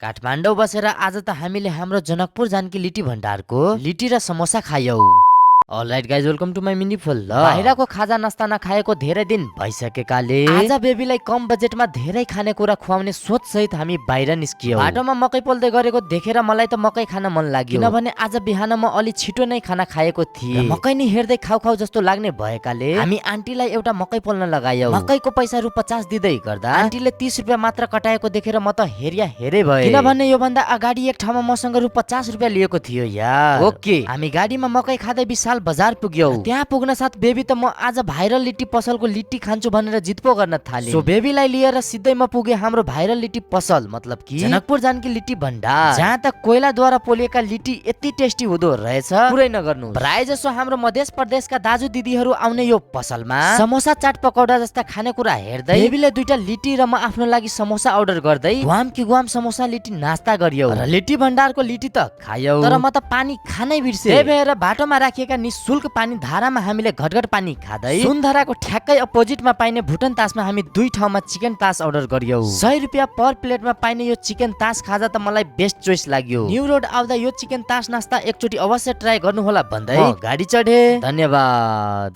काठमाडौँ बसेर आज त हामीले हाम्रो जनकपुर जानकी लिटी भण्डारको लिटी र समोसा खायौ। Alright guys, welcome to my mini फुल। बाहिरको खाजा नास्ता नखाएको धेरै दिन भइसकेकाले आज बेबीलाई कम बजेटमा धेरै खानेकुरा खुवाउने सोच सहित हामी बाहिर निस्कियौ। बाटोमा मकै पोल्दै गरेको देखेर मलाई त मकै खान मन लाग्यो, किनभने आज बिहान म अलि छिटो नै खाना खाएको थिएँ। मकै नि हेर्दै खाउ खाउ जस्तो लाग्ने भएकाले हामी आन्टीलाई एउटा मकै पोल्न लगायौ। मकैको पैसा रु 50 दिँदै गर्दा आन्टीले 30 रुपियाँ मात्र कटाएको देखेर म त हेरे भए, किनभने योभन्दा अगाडि एक ठाउँमा मसँग रु 50 रुपियाँ लिएको थियो यार। ओके, हामी गाडीमा मकै खाँदै विशाल बजार पुग्यौ। त्यहाँ पुग्न साथ बेबी त म आज भाइरल लिटी पसलको लिटी खान्छु भनेर जिद पो गर्न थाले। सो बेबीलाई लिएर सिधै म पुगे हाम्रो भाइरल लिटी पसल, मतलब कि जनकपुर जानकी लिटी भण्डार, जहाँ त कोइलाद्वारा पोलिएका लिटी यति टेस्टी हुँदो रहेछ पुरै नगर्नु। प्राय जसो हाम्रो मध्य प्रदेशका दाजु दिदीहरू आउने यो पसलमा समोसा चाट पकौडा जस्ता खानेकुरा हेर्दै बेबीले दुईटा लिटी र म आफ्नो लागि समोसा अर्डर गर्दै गुवाम कि गुवाम समोसा लिटी नास्ता गरियौ र लिटी भण्डारको लिटी त खायौ, तर म त पानी खानै बिर्से। त्यही भएर बाटोमा राखिएका निशुल्क पानी धारामा हामीले घटघट पानी खाँदै सुनधाराको ठ्याक्कै अपोजिटमा पाइने भुटन तासमा हामी दुई ठाउँमा चिकन तास अर्डर गरियौ। 100 रुपियाँ पर प्लेटमा पाइने यो चिकन तास खाजा त मलाई बेस्ट चोइस लाग्यो। न्यू रोड आउँदा यो चिकन तास नास्ता एकचोटि अवश्य ट्राई गर्नु होला भन्दै गाडी चढे। धन्यवाद।